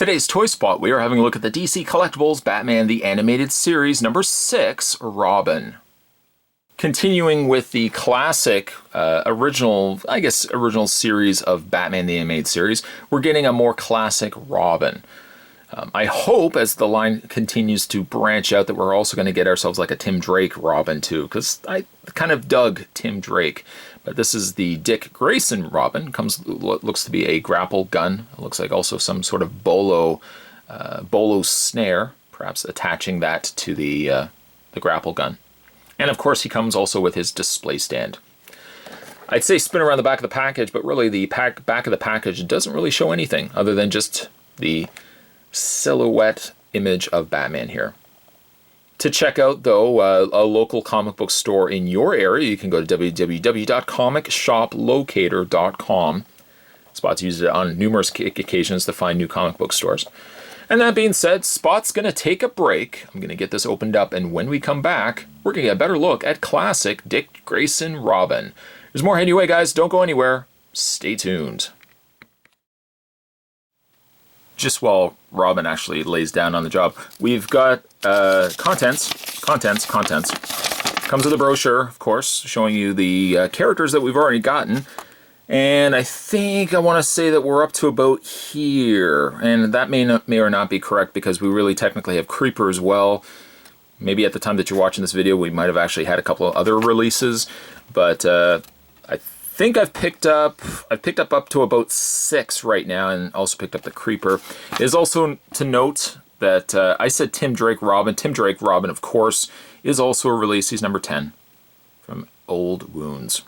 Today's Toy Spot, we are having a look at the DC Collectibles Batman the Animated Series number 6, Robin. Continuing with the classic, original series of Batman the Animated Series, we're getting a more classic Robin. I hope, as the line continues to branch out, that we're also going to get ourselves like a Tim Drake Robin too, because I kind of dug Tim Drake. But this is the Dick Grayson Robin. Comes looks to be a grapple gun. It looks like also some sort of bolo snare, perhaps attaching that to the grapple gun. And of course, he comes also with his display stand. I'd say spin around the back of the package, but really the back of the package doesn't really show anything other than just the silhouette image of Batman here. To check out, though, a local comic book store in your area, you can go to www.comicshoplocator.com. Spot's used it on numerous occasions to find new comic book stores. And that being said, Spot's going to take a break. I'm going to get this opened up, and when we come back, we're going to get a better look at classic Dick Grayson Robin. There's more anyway, guys. Don't go anywhere. Stay tuned. Just while Robin actually lays down on the job, we've got contents. Comes with a brochure, of course, showing you the characters that we've already gotten. And I think I want to say that we're up to about here. And that may or not be correct, because we really technically have Creeper as well. Maybe at the time that you're watching this video, we might have actually had a couple of other releases. But I think I've picked up to about 6 right now, and also picked up the Creeper. It is also to note that I said Tim Drake Robin. Tim Drake Robin, of course, is also a release. He's number 10 from Old Wounds.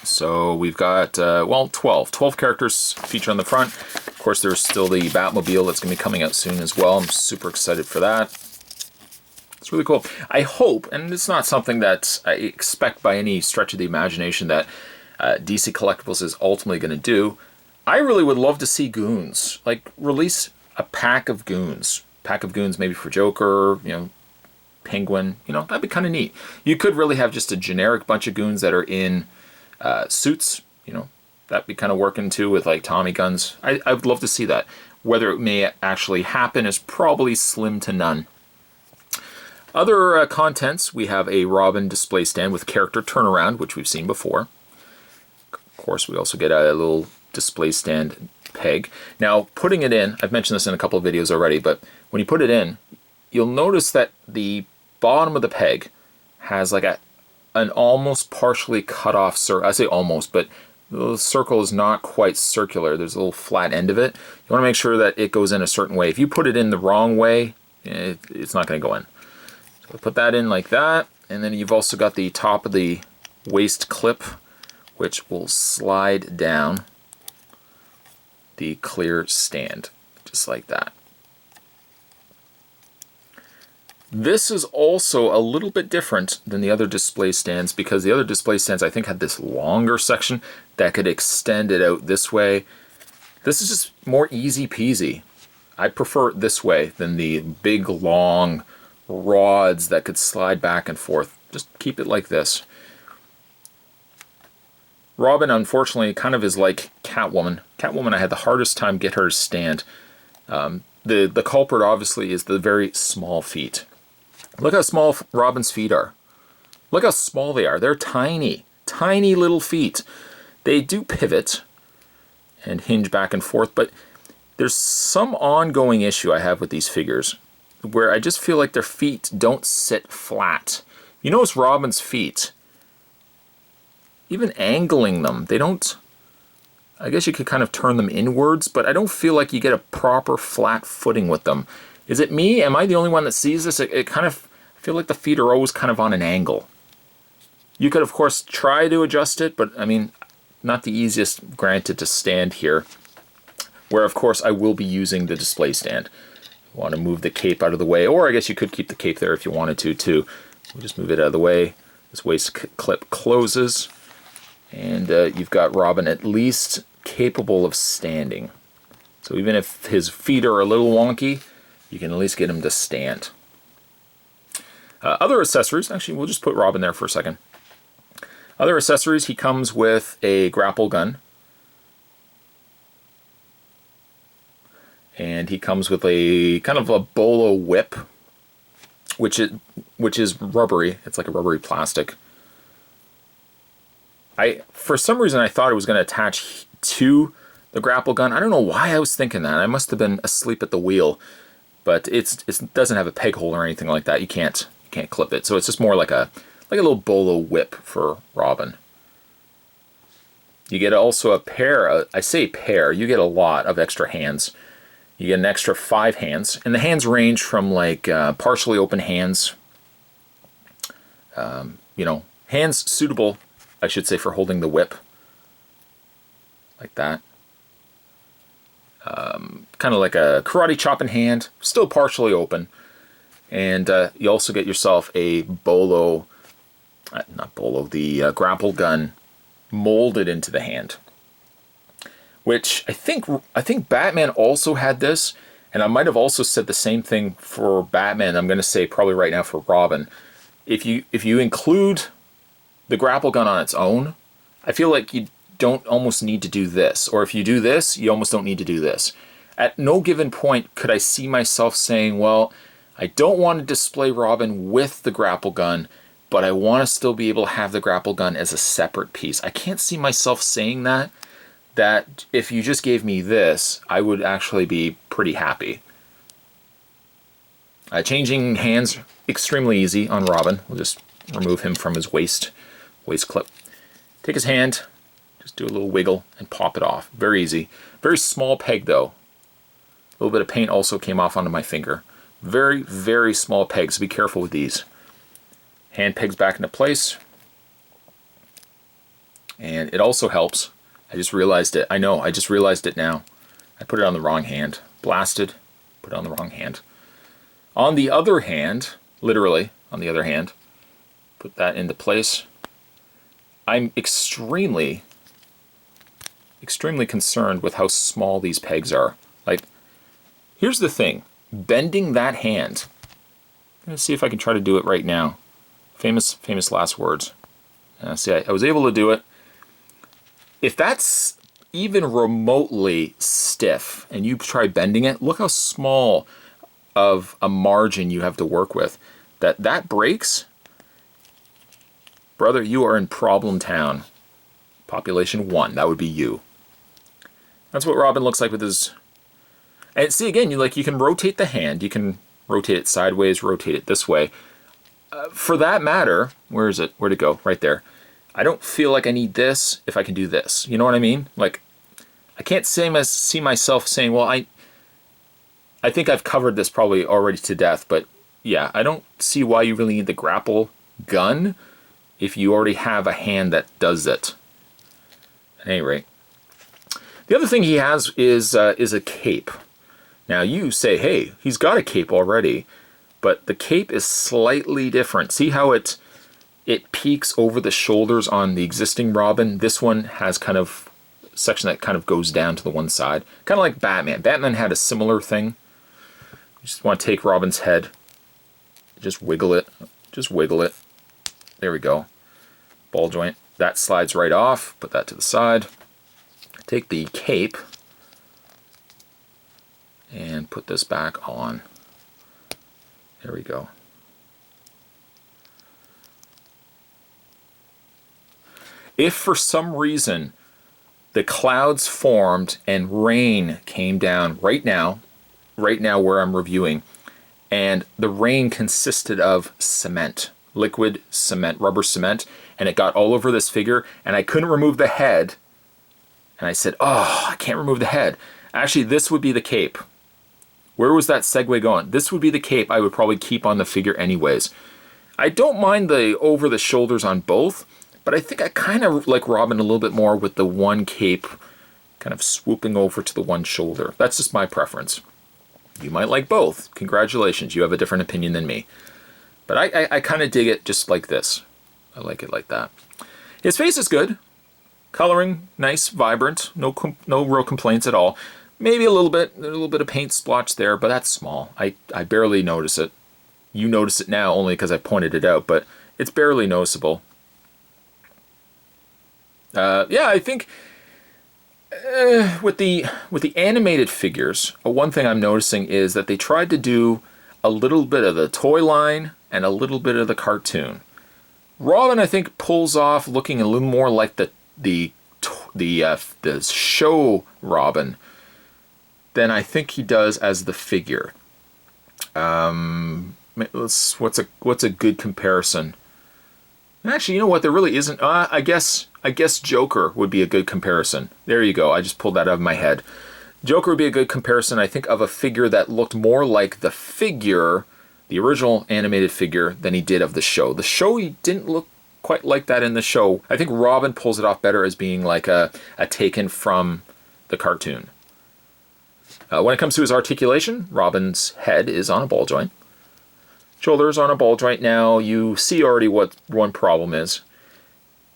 So we've got, 12 characters featured on the front. Of course, there's still the Batmobile that's going to be coming out soon as well. I'm super excited for that. It's really cool. I hope, and it's not something that I expect by any stretch of the imagination that DC Collectibles is ultimately going to do. I really would love to see goons. Like, release a pack of goons. Pack of goons maybe for Joker, Penguin. That'd be kind of neat. You could really have just a generic bunch of goons that are in suits. That'd be kind of working too with like Tommy guns. I would love to see that. Whether it may actually happen is probably slim to none. Other contents, we have a Robin display stand with character turnaround, which we've seen before. Of course, we also get a little display stand peg. Now, putting it in, I've mentioned this in a couple of videos already, but when you put it in, you'll notice that the bottom of the peg has like an almost partially cut off circle. I say almost, but the circle is not quite circular. There's a little flat end of it. You want to make sure that it goes in a certain way. If you put it in the wrong way, it's not going to go in. So put that in like that, and then you've also got the top of the waist clip, which will slide down the clear stand, just like that. This is also a little bit different than the other display stands, because the other display stands I think had this longer section that could extend it out this way. This is just more easy peasy. I prefer it this way than the big long rods that could slide back and forth. Just keep it like this. Robin, unfortunately, kind of is like Catwoman. Catwoman, I had the hardest time get her to stand. The culprit, obviously, is the very small feet. Look how small Robin's feet are. Look how small they are. They're tiny, tiny little feet. They do pivot and hinge back and forth, but there's some ongoing issue I have with these figures where I just feel like their feet don't sit flat. You notice Robin's feet, even angling them, they don't, I guess you could kind of turn them inwards, but I don't feel like you get a proper flat footing with them. Is it me? Am I the only one that sees this? It kind of, I feel like the feet are always kind of on an angle. You could, of course, try to adjust it, but I mean, not the easiest, granted, to stand here, where, of course, I will be using the display stand. You want to move the cape out of the way, or I guess you could keep the cape there if you wanted to, too. We'll just move it out of the way. This waist clip closes, and you've got Robin at least capable of standing. So even if his feet are a little wonky, you can at least get him to stand. Other accessories, actually, we'll just put Robin there for a second. Other accessories, he comes with a grapple gun. And he comes with a kind of a bolo whip, which is rubbery. It's like a rubbery plastic. For some reason, I thought it was going to attach to the grapple gun. I don't know why I was thinking that. I must have been asleep at the wheel. But it doesn't have a peg hole or anything like that. You can't clip it. So it's just more like a little bolo whip for Robin. You get also a pair. I say pair. You get a lot of extra hands. You get an extra 5 hands, and the hands range from like partially open hands. Hands suitable, I should say, for holding the whip, like that. Kind of like a karate chop in hand, still partially open. And you also get yourself a bolo, the grapple gun molded into the hand. Which I think Batman also had this, and I might have also said the same thing for Batman. I'm going to say probably right now for Robin. If you include the grapple gun on its own, I feel like you don't almost need to do this. Or if you do this, you almost don't need to do this. At no given point could I see myself saying, well, I don't want to display Robin with the grapple gun, but I want to still be able to have the grapple gun as a separate piece. I can't see myself saying that if you just gave me this, I would actually be pretty happy. Changing hands, extremely easy on Robin. We'll just remove him from his waist clip. Take his hand, just do a little wiggle and pop it off. Very easy. Very small peg though. A little bit of paint also came off onto my finger. Very, very small pegs. Be careful with these. Hand pegs back into place. And it also helps. I just realized it. I know, I just realized it now. I put it on the wrong hand. Blasted. Put it on the wrong hand. On the other hand, literally, on the other hand, put that into place. I'm extremely concerned with how small these pegs are. Like, here's the thing. Bending that hand. I'm going to see if I can try to do it right now. Famous last words. See, I was able to do it. If that's even remotely stiff and you try bending it, look how small of a margin you have to work with. That breaks, brother, you are in problem town. Population 1, that would be you. That's what Robin looks like with his... And see, again, you can rotate the hand. You can rotate it sideways, rotate it this way. For that matter, where is it? Where'd it go? Right there. I don't feel like I need this if I can do this. You know what I mean? Like, I can't see myself saying, well, I think I've covered this probably already to death, but yeah, I don't see why you really need the grapple gun if you already have a hand that does it. At any rate. The other thing he has is a cape. Now you say, hey, he's got a cape already, but the cape is slightly different. See how it peaks over the shoulders on the existing Robin? This one has kind of a section that kind of goes down to the one side. Kind of like Batman. Batman had a similar thing. You just want to take Robin's head, just wiggle it, There we go. Ball joint. That slides right off. Put that to the side. Take the cape and put this back on. There we go. If for some reason the clouds formed and rain came down right now where I'm reviewing, and the rain consisted of cement, liquid cement, rubber cement, and it got all over this figure, and I couldn't remove the head, and I said, oh, I can't remove the head. Actually, this would be the cape. Where was that segue going? This would be the cape I would probably keep on the figure anyways. I don't mind the over the shoulders on both, but I think I kind of like Robin a little bit more with the one cape kind of swooping over to the one shoulder. That's just my preference. You might like both. Congratulations, you have a different opinion than me. But I kind of dig it just like this. I like it like that. His face is good. Coloring, nice, vibrant. No real complaints at all. Maybe a little bit of paint splotch there, but that's small. I barely notice it. You notice it now only because I pointed it out, but it's barely noticeable. Yeah, I think With the animated figures, one thing I'm noticing is that they tried to do a little bit of the toy line and a little bit of the cartoon. Robin, I think, pulls off looking a little more like the show Robin than I think he does as the figure. What's a good comparison? Actually, you know what? There really isn't. I guess Joker would be a good comparison. There you go. I just pulled that out of my head. Joker would be a good comparison, I think, of a figure that looked more like the figure, the original animated figure, than he did of the show. The show, he didn't look quite like that in the show. I think Robin pulls it off better as being like a taken from the cartoon. When it comes to his articulation, Robin's head is on a ball joint. Shoulders on a ball joint. Now, you see already what one problem is.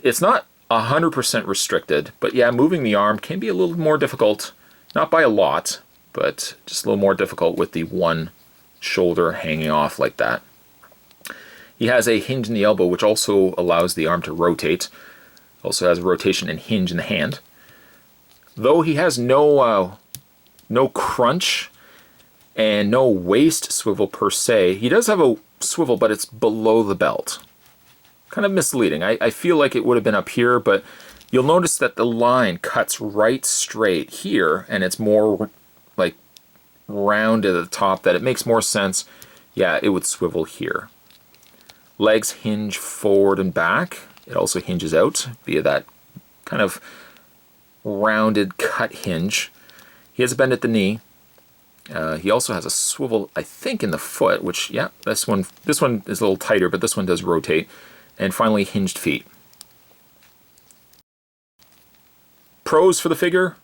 It's not 100% restricted, but yeah, moving the arm can be a little more difficult. Not by a lot, but just a little more difficult with the one shoulder hanging off like that. He has a hinge in the elbow, which also allows the arm to rotate. Also has a rotation and hinge in the hand. Though he has no crunch and no waist swivel per se, he does have a swivel, but it's below the belt. Kind of misleading. I feel like it would have been up here, but you'll notice that the line cuts right straight here, and it's more like round at the top, that it makes more sense. Yeah, it would swivel here. Legs hinge forward and back. It also hinges out via that kind of rounded cut hinge. He has a bend at the knee. He also has a swivel, I think, in the foot, which, yeah, this one is a little tighter, but this one does rotate. And finally, hinged feet. Pros for the figure.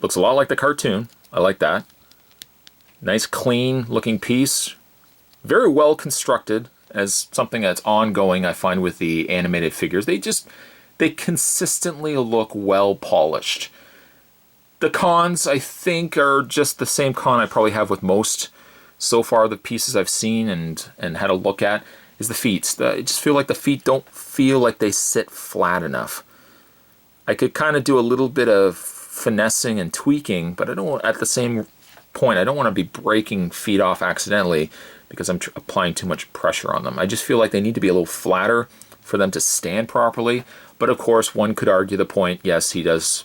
Looks a lot like the cartoon. I like that. Nice, clean looking piece. Very well constructed, as something that's ongoing, I find, with the animated figures. They consistently look well polished. The cons, I think, are just the same con I probably have with most so far the pieces I've seen and had a look at, is the feet. I just feel like the feet don't feel like they sit flat enough. I could kind of do a little bit of finessing and tweaking, but I don't, at the same point, I don't want to be breaking feet off accidentally because I'm applying too much pressure on them. I just feel like they need to be a little flatter for them to stand properly. But of course, one could argue the point, yes, he does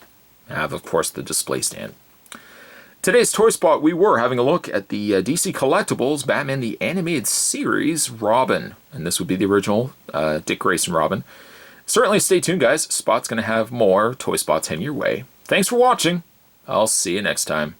have, of course, the display stand. Today's Toy Spot, we were having a look at the DC Collectibles Batman the Animated Series Robin. And this would be the original Dick Grayson Robin. Certainly stay tuned, guys. Spot's going to have more Toy Spots heading your way. Thanks for watching. I'll see you next time.